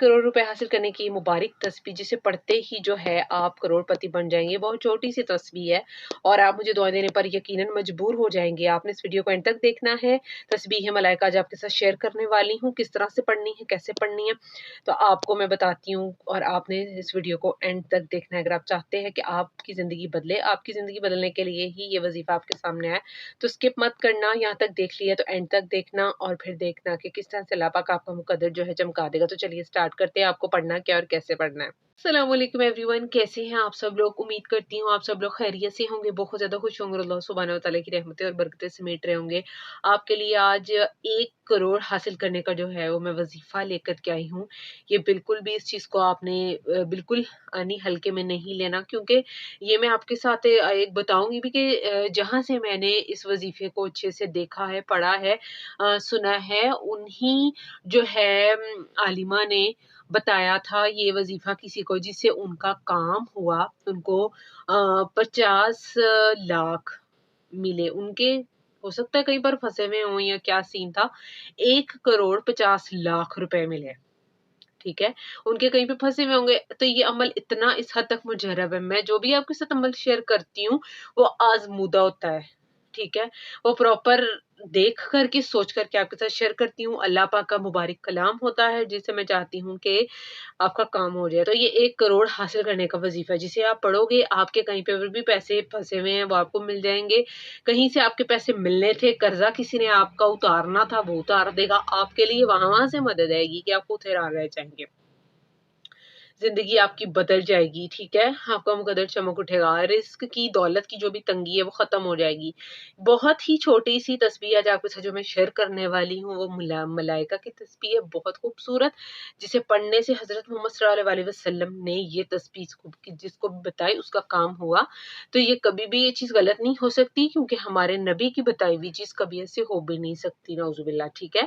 करोड़ रुपए हासिल करने की मुबारक तस्बीह जिसे पढ़ते ही जो है आप करोड़पति बन जाएंगे। बहुत छोटी सी तस्बीह है और आप मुझे दुआ देने पर यकीनन मजबूर हो जाएंगे। आपने इस वीडियो को एंड तक देखना है। तस्बीह मलाइका आज आपके साथ शेयर करने वाली हूँ, किस तरह से पढ़नी है, कैसे पढ़नी है, तो आपको मैं बताती हूँ और आपने इस वीडियो को एंड तक देखना है। अगर आप चाहते हैं कि आपकी ज़िंदगी बदले, आपकी ज़िंदगी बदलने के लिए ही ये वजीफ़ा आपके सामने आए, तो स्किप मत करना। यहाँ तक देख लिया तो एंड तक देखना और फिर देखना कि किस तरह से अल्लाह पाक आपका मुकद्दर जो है चमका देगा। तो चलिए स्टार्ट करते हैं, आपको पढ़ना क्या और कैसे पढ़ना है। अस्सलाम वालेकुम एवरीवन, कैसे हैं आप सब लोग? उम्मीद करती हूँ आप सब लोग खैरियत से होंगे, बहुत ज़्यादा खुश होंगे, अल्लाह सुब्हानहू व तआला की रहमतें और बरकतें समेट रहे होंगे। आपके लिए आज 1 करोड़ हासिल करने का जो है वो मैं वजीफ़ा लेकर के आई हूँ। ये बिल्कुल भी इस चीज़ को आपने बिल्कुल हल्के में नहीं लेना, क्योंकि ये मैं आपके साथ एक बताऊँगी भी कि जहाँ से मैंने इस वजीफ़े को अच्छे से देखा है, पढ़ा है, सुना है, उन्हीं जो है आलिमा ने बताया था ये वजीफ़ा किसी को जिससे उनका काम हुआ, उनको 50 लाख मिले। उनके हो सकता है कहीं पर फँसे हुए हों या क्या सीन था, 1 करोड़ 50 लाख रुपए मिले। ठीक है? उनके कहीं पे फँसे हुए होंगे, तो ये अमल इतना इस हद तक मुजर्रब है। मैं जो भी आपके साथ अमल शेयर करती हूँ, वो आज़मूदा होता है। ठीक है? वो प्रॉपर देख कर के, सोच कर के आपके साथ शेयर करती हूँ। अल्लाह पाक का मुबारक कलाम होता है, जिससे मैं चाहती हूँ कि आपका काम हो जाए। तो ये 1 करोड़ हासिल करने का वज़ीफ़ा है, जिसे आप पढ़ोगे, आपके कहीं पे भी पैसे फँसे हुए हैं, वो आपको मिल जाएँगे। कहीं से आपके पैसे मिलने थे, कर्ज़ा किसी ने आपका उतारना था, वो उतार देगा आपके लिए। वहाँ से मदद आएगी कि आप कुछ रह जाएँगे। ज़िंदगी आपकी बदल जाएगी, ठीक है? आपका मुकद्दर चमक उठेगा, रिज़्क की, दौलत की जो भी तंगी है वो ख़त्म हो जाएगी। बहुत ही छोटी-सी तस्बीह आज आपके साथ जो मैं शेयर करने वाली हूँ वो मलाइका की तस्बीह है, बहुत खूबसूरत, जिसे पढ़ने से हज़रत मोहम्मद सल्लल्लाहु अलैहि वसल्लम ने ये तस्बीह जिसको भी बताई उसका काम हुआ। तो ये कभी भी ये चीज़ गलत नहीं हो सकती, क्योंकि हमारे नबी की बताई हुई चीज़ कभी ऐसे हो भी नहीं सकती, नऊज़ुबिल्लाह, ठीक है?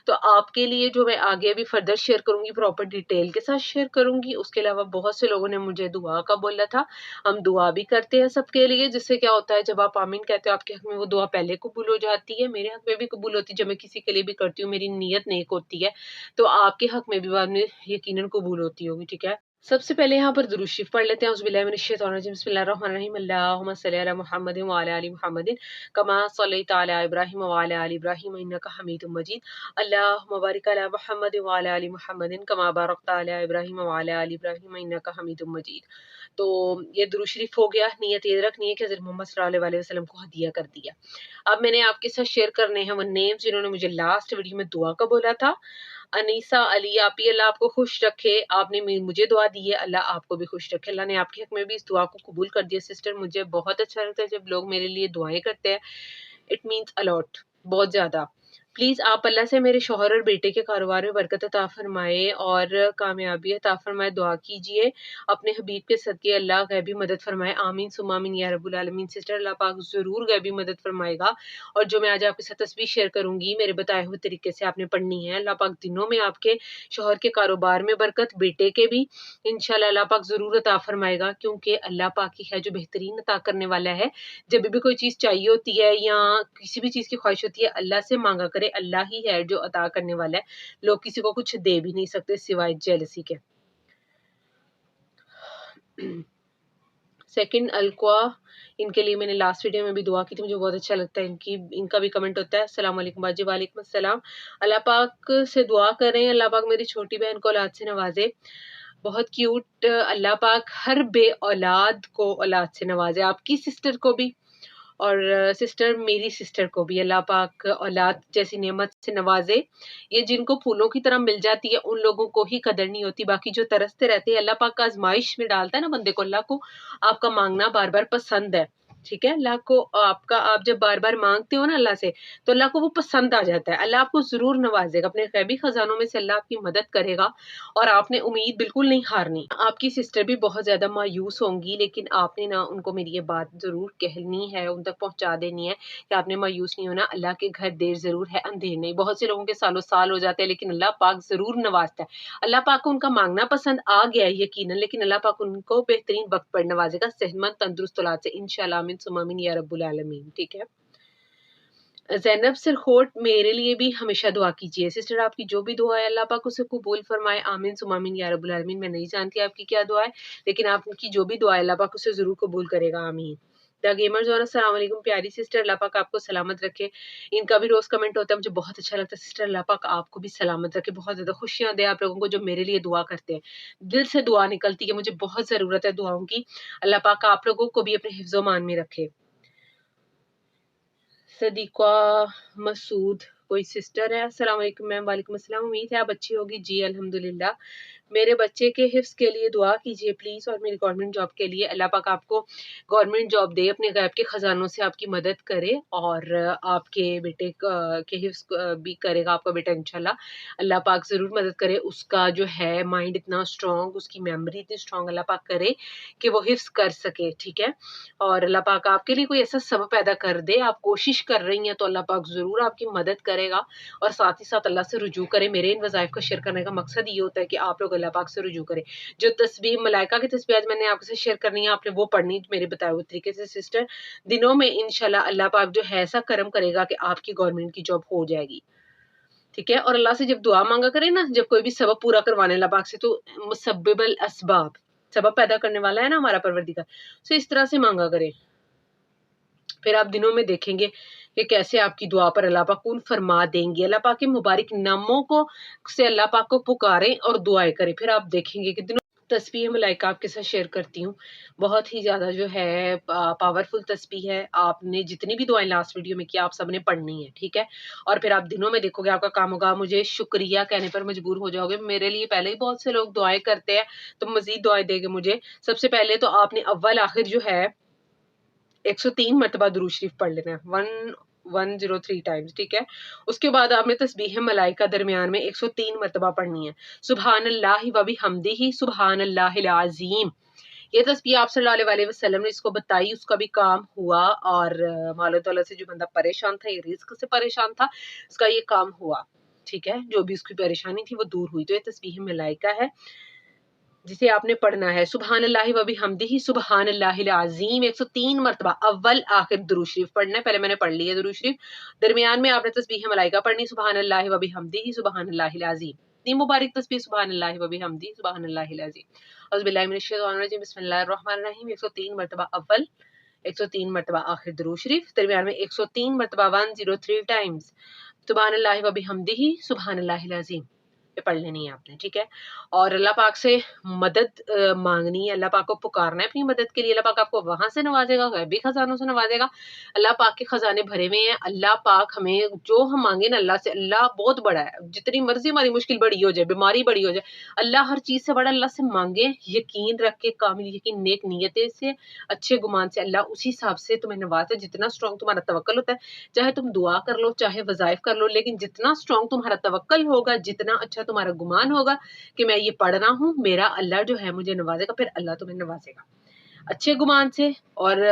तो आपके लिए जो मैं आगे अभी फर्दर शेयर करूँगी, प्रॉपर डिटेल के साथ शेयर करूँगी। उसके अलावा बहुत से लोगों ने मुझे दुआ का बोला था, हम दुआ भी करते हैं सबके लिए, जिससे क्या होता है जब आप आमीन कहते हो आपके हक में वो दुआ पहले कबूल हो जाती है। मेरे हक में भी कबूल होती है, जब मैं किसी के लिए भी करती हूँ, मेरी नीयत नेक होती है, तो आपके हक में भी बाद में यकीनन कबूल होती होगी, ठीक है? सबसे पहले यहाँ पर दुरूद शरीफ पढ़ लेते हैं। औज़ुबिल्लाहि मिनश्शैतानिर्रजीम, बिस्मिल्लाहिर्रहमानिर्रहीम, अल्लाहुम्मा सल्लि अला मुहम्मदिन व अला आलि मुहम्मदिन कमा सल्लैता अला इब्राहीम व अला आलि इब्राहीम इन्नका हमीदुम मजीद। अल्लाहुम्मा बारिक अला मुहम्मदिन व अला आलि मुहम्मदिन कमा बारकता अला इब्राहीम व अला आलि इब्राहीम इन्नका हमीदुम मजीद। तो ये दुरूद शरीफ हो गया। नियत ये रखनी है कि हज़रत मोहम्मद सल्लल्लाहु अलैहि वसल्लम को हदिया कर दिया। अब मैंने आपके साथ शेयर करने हैं वो नेम्स जिन्होंने मुझे लास्ट वीडियो में दुआ का बोला था। अनीसा अली आपी, अल्लाह आपको खुश रखे। आपने मुझे दुआ दी है, अल्लाह आपको भी खुश रखे। अल्लाह ने आपके हक में भी इस दुआ को कबूल कर दिया। सिस्टर, मुझे बहुत अच्छा लगता है जब लोग मेरे लिए दुआएं करते हैं। इट मीन्स अलॉट, बहुत ज़्यादा। प्लीज़ आप अल्लाह से मेरे शौहर और बेटे के कारोबार में बरकत अता फरमाए और कामयाबी अता फरमाए, दुआ कीजिए। अपने हबीब के सदके अल्लाह गैबी मदद फरमाए, आमीन सुम्मा आमीन या रब्बुल आलमीन। सिस्टर, अल्लाह पाक ज़रूर गैबी मदद फरमाएगा। और जो मैं आज आपके साथ तस्बीह शेयर करूँगी, मेरे बताए हुए तरीके से आपने पढ़नी है। अल्लाह पाक दिनों में आपके शौहर के कारोबार में बरकत, बेटे के भी इंशाल्लाह अल्लाह पाक ज़रूर अता फरमाएगा, क्योंकि अल्लाह पाक ही है जो बेहतरीन अता करने वाला है। जब भी कोई चीज़ चाहिए होती है या किसी भी चीज़ की ख्वाहिश होती है, अल्लाह से माँगा करे, अल्लाह ही है जो अता करने वाला है। लोग किसी को कुछ दे भी नहीं सकते सिवाय जेलसी के। सेकंड अल्क़्वा, इनके लिए मैंने लास्ट वीडियो में भी दुआ की थी, मुझे बहुत अच्छा लगता है इनका भी कमेंट होता है। अस्सलाम वालेकुम बाजी। वालेकुम अस्सलाम। अल्लाह पाक से दुआ करें, अल्लाह पाक मेरी छोटी बहन को औलाद से नवाजे। बहुत क्यूट, अल्लाह पाक हर बे औलाद को औलाद से नवाजे, आपकी सिस्टर को भी और सिस्टर मेरी सिस्टर को भी अल्लाह पाक औलाद जैसी नेमत से नवाजे। ये जिनको फूलों की तरह मिल जाती है उन लोगों को ही कदर नहीं होती, बाकी जो तरसते रहते हैं अल्लाह पाक का आजमाइश में डालता है ना बंदे को। अल्लाह को आपका मांगना बार बार पसंद है, ठीक है? अल्लाह को आपका, आप जब बार बार मांगते हो ना अल्लाह से, तो अल्लाह को वो पसंद आ जाता है। अल्लाह आपको जरूर नवाजेगा, अपने गैबी खजानों में से अल्लाह आपकी मदद करेगा और आपने उम्मीद बिल्कुल नहीं हारनी। आपकी सिस्टर भी बहुत ज्यादा मायूस होंगी, लेकिन आपने ना उनको मेरी ये बात जरूर कहनी है, उन तक पहुंचा देनी है कि आपने मायूस नहीं होना। अल्लाह के घर देर जरूर है, अंधेर नहीं। बहुत से लोगों के सालों साल हो जाते हैं, लेकिन अल्लाह पाक जरूर नवाजता है। अल्लाह पाक को उनका मांगना पसंद आ गया है यकीनन, लेकिन अल्लाह पाक उनको बेहतरीन वक्त पर नवाजेगा, सेहतमंद तंदुरुस्त औलाद से इंशाल्लाह। आमीन सुम्मा आमीन या रब्बुल आलमीन, ठीक है? ज़ैनब सरखोट, मेरे लिए भी हमेशा दुआ कीजिए। सिस्टर आपकी जो भी दुआ है अल्लाह पाक उसे कबूल फरमाए, आमीन सुम्मा आमीन या रब्बुल आलमीन। मैं नहीं जानती आपकी क्या दुआ है, लेकिन आपकी जो भी दुआ है अल्लाह पाक उसे ज़रूर कबूल करेगा, आमीन। द गेमर्स और अस्सलाम वालेकुम प्यारी सिस्टर, अल्लाह पाक आपको सलामत रखे। इनका भी रोज़ कमेंट होता है, मुझे बहुत अच्छा लगता है। सिस्टर अल्लाह पाक आपको भी सलामत रखे, बहुत ज़्यादा खुशियाँ दे आप लोगों को जो मेरे लिए दुआ करते हैं। दिल से दुआ निकलती है, मुझे बहुत ज़रूरत है दुआओं की। अल्लाह पाक आप लोगों को भी अपने हिफ्ज़ मान में रखे। सदीक़ा मसूद कोई सिस्टर है। अस्सलाम वालेकुम मैम। वालेकुम अस्सलाम। उम्मीद है आप अच्छी होगी। जी अल्हम्दुलिल्लाह। मेरे बच्चे के हिफ्ज़ के लिए दुआ कीजिए प्लीज़, और मेरी गवर्नमेंट जॉब के लिए। अल्लाह पाक आपको गवर्नमेंट जॉब दे, अपने गैब के ख़जानों से आपकी मदद करे, और आपके बेटे के हिफ्ज़ भी करेगा आपका बेटा इंशाल्लाह। अल्लाह पाक ज़रूर मदद करे। उसका जो है माइंड इतना स्ट्रॉन्ग, उसकी मेमोरी इतनी स्ट्रॉन्ग अल्लाह पाक करे कि वो हिफ्ज़ कर सके, ठीक है। और अल्लाह पाक आपके लिए कोई ऐसा सबब पैदा कर दे। आप कोशिश कर रही हैं तो अल्लाह पाक ज़रूर आपकी मदद करेगा, और साथ ही साथ अल्लाह से रुजू करें। मेरे इन वज़ाइफ का शेयर करने का मकसद ये होता है कि आप लोग अल्लाह पाक से रुजू करें। जो तस्बीह मलाइका की तस्बीह आज मैंने आपसे शेयर करनी है, आपने वो पढ़नी मेरे बताए हुए तरीके से सिस्टर। दिनों में इंशाल्लाह अल्लाह पाक जो है ऐसा करम करेगा कि आपकी गवर्नमेंट की जॉब हो जाएगी, ठीक है। और अल्लाह से जब दुआ मांगा करें ना, जब कोई भी सबब पूरा करवाने अल्लाह पाक से, तो मुसब्बिबल असबाब, सबब पैदा करने वाला है ना हमारा परवरदिगार, तो इस तरह से मांगा करें। फिर आप दिनों में देखेंगे कि कैसे आपकी दुआ पर अल्लाह पाक कून फरमा देंगे। अल्लाह पाक के मुबारक नामों को से अल्लाह पाक को पुकारें और दुआएं करें, फिर आप देखेंगे कि दिनों तस्बीह मलाइका आपके साथ शेयर करती हूँ। बहुत ही ज़्यादा जो है पावरफुल तस्बीह है। आपने जितनी भी दुआएं लास्ट वीडियो में की आप सबने पढ़नी है, ठीक है। और फिर आप दिनों में देखोगे आपका काम होगा। मुझे शुक्रिया कहने पर मजबूर हो जाओगे। मेरे लिए पहले ही बहुत से लोग दुआएं करते हैं, तो मजीद दुआएं देंगे मुझे। सबसे पहले तो आपने अव्वल आखिर जो है 103 मरतबा दुरूद शरीफ पढ़ लेना है, 103 टाइम्स, ठीक है। उसके बाद आपने तस्बीह मलाइका दरमियान में 103 मरतबा पढ़नी है। सुबहानल्लाहि व बिहम्दिही सुबहानल्लाहिल अज़ीम। ये तस्बीह आप सल्लल्लाहु अलैहि वसल्लम ने इसको बताई, उसका भी काम हुआ, और मालो तौला से जो बंदा परेशान था, ये रिज़्क से परेशान था, उसका ये काम हुआ, ठीक है। जो भी उसकी परेशानी थी वो दूर हुई। तो ये तस्बीह मलाइका है जिसे आपने पढ़ना है। सुबहानल्लाहि व बिहम्दिही सुबहानल्लाहिल अज़ीम 103 मरतबा अव्वल आखिर दुरूद शरीफ पढ़ना है। पहले मैंने पढ़ लिया दुरूद शरीफ। दरमियान में आपने तस्बीह मलाइका पढ़नी, सुबहानल्लाहि व बिहम्दिही सुबहानल्लाहिल अज़ीम। इतनी मुबारक तस्बीह सुबहानल्लाहि व बिहम्दिही सुबहानल्लाहिल अज़ीम। औज़ु बिल्लाहि मिनश शैतानिर रजीम। बिस्मिल्लाहिर रहमानिर रहीम। 103 मरतबा अव्वल, 103 मरतबा आखिर दुरूद शरीफ, दरमियान में 103 मरतबा 103 टाइम्स सुबहानल्लाहि व बिहम्दिही सुबहानल्लाहिल अज़ीम पे पढ़ लेनी है आपने, ठीक है। और अल्लाह पाक से मदद मांगनी है, अल्लाह पाक को पुकारना है अपनी मदद के लिए। अल्लाह पाक आपको वहां से नवाजेगा, गैबी खजानों से नवाजेगा। अल्लाह पाक के खजाने भरे हुए हैं। अल्लाह पाक हमें जो हम मांगे ना अल्लाह से, अल्लाह बहुत बड़ा है। जितनी मर्जी हमारी मुश्किल बड़ी हो जाए, बीमारी बड़ी हो जाए, अल्लाह हर चीज से बड़ा। अल्लाह से मांगे, यकीन रख के, कामिल यकीन, नेक नियत से, अच्छे गुमान से, अल्लाह उसी हिसाब से तुम्हें नवाजे। जितना स्ट्रॉन्ग तुम्हारा तवक्कल होता है, चाहे तुम दुआ कर लो, चाहे वज़ाइफ कर लो, लेकिन जितना स्ट्रॉन्ग तुम्हारा तवक्कल होगा, जितना अच्छा तुम्हारा गुमान होगा कि मैं ये पढ़ रहा हूँ, मेरा अल्लाह जो है मुझे नवाजेगा, फिर अल्लाह तुम्हें नवाजेगा अच्छे गुमान से और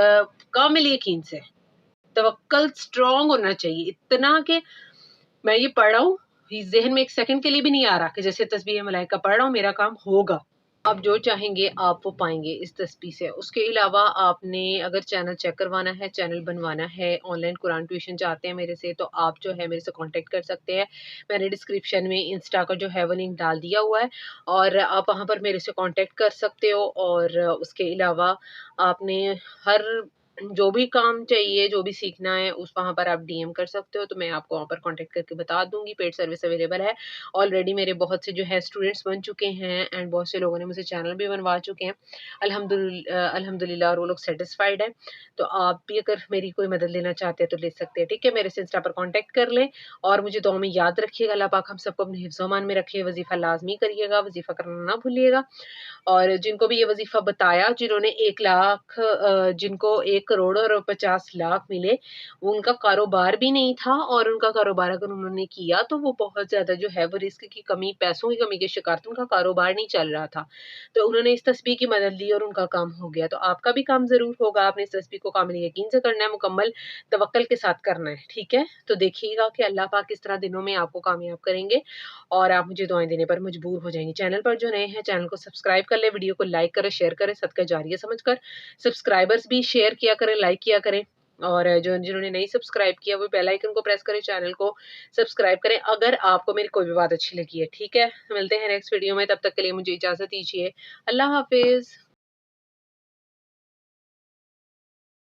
कामिल यकीन से। तवक्कल स्ट्रॉन्ग होना चाहिए, इतना कि मैं ये पढ़ रहा हूँ, ज़हन में एक सेकंड के लिए भी नहीं आ रहा कि जैसे तस्बीह मलाइका पढ़ रहा हूँ, मेरा काम होगा। आप जो चाहेंगे आप वो पाएंगे इस तस्बीह से। उसके अलावा आपने अगर चैनल चेक करवाना है, चैनल बनवाना है, ऑनलाइन कुरान ट्यूशन चाहते हैं मेरे से, तो आप जो है मेरे से कांटेक्ट कर सकते हैं। मैंने डिस्क्रिप्शन में इंस्टा का जो है वो लिंक डाल दिया हुआ है, और आप वहाँ पर मेरे से कांटेक्ट कर सकते हो। और उसके अलावा आपने हर जो भी काम चाहिए, जो भी सीखना है, उस वहाँ पर आप डीएम कर सकते हो, तो मैं आपको वहाँ पर कांटेक्ट करके बता दूंगी। पेड सर्विस अवेलेबल है। ऑलरेडी मेरे बहुत से जो है स्टूडेंट्स बन चुके हैं, एंड बहुत से लोगों ने मुझसे चैनल भी बनवा चुके हैं अल्हम्दुलिल्लाह, और वो लोग सेटिस्फाइड है। तो आप भी अगर मेरी कोई मदद लेना चाहते हैं तो ले सकते हैं, ठीक है। मेरे से इंस्टा पर कांटेक्ट कर लें, और मुझे दुआ में याद रखिएगा। अल्लाह पाक हम सबको अपने हिफ्ज़ मान में रखे। वजीफ़ा लाजमी करिएगा, वजीफ़ा करना ना भूलिएगा। और जिनको भी ये वजीफ़ा बताया, जिन्होंने 1 लाख जिनको 1 करोड़ और 50 लाख मिले, वो उनका कारोबार भी नहीं था, और उनका कारोबार अगर उन्होंने किया तो वो बहुत ज़्यादा जो है वो रिस्क की कमी, पैसों की कमी के शिकार थे, उनका कारोबार नहीं चल रहा था। तो उन्होंने इस तस्बीह की मदद ली और उनका काम हो गया। तो आपका भी काम ज़रूर होगा। आपने इस तस्बीह को कामिल यकीन से करना है, मुकम्मल तवक्कल के साथ करना है, ठीक है। तो देखिएगा कि अल्लाह पाक किस तरह दिनों में आपको कामयाब करेंगे, और आप मुझे दुआएं देने पर मजबूर हो जाएंगे। चैनल पर जो नए हैं, चैनल को सब्सक्राइब कर ले, वीडियो को लाइक करें, शेयर करें, सदका जारिया समझकर। सब्सक्राइबर्स भी शेयर किया करें, लाइक किया करें। اور جو जिन्होंने नहीं सब्सक्राइब किया वो बेल आइकन को प्रेस करें, चैनल को सब्सक्राइब करें अगर आपको मेरी कोई भी बात अच्छी लगी है। ठीक है, मिलते हैं नेक्स्ट वीडियो में, तब तक के लिए मुझे इजाज़त दीजिए। अल्लाह हाफिज़।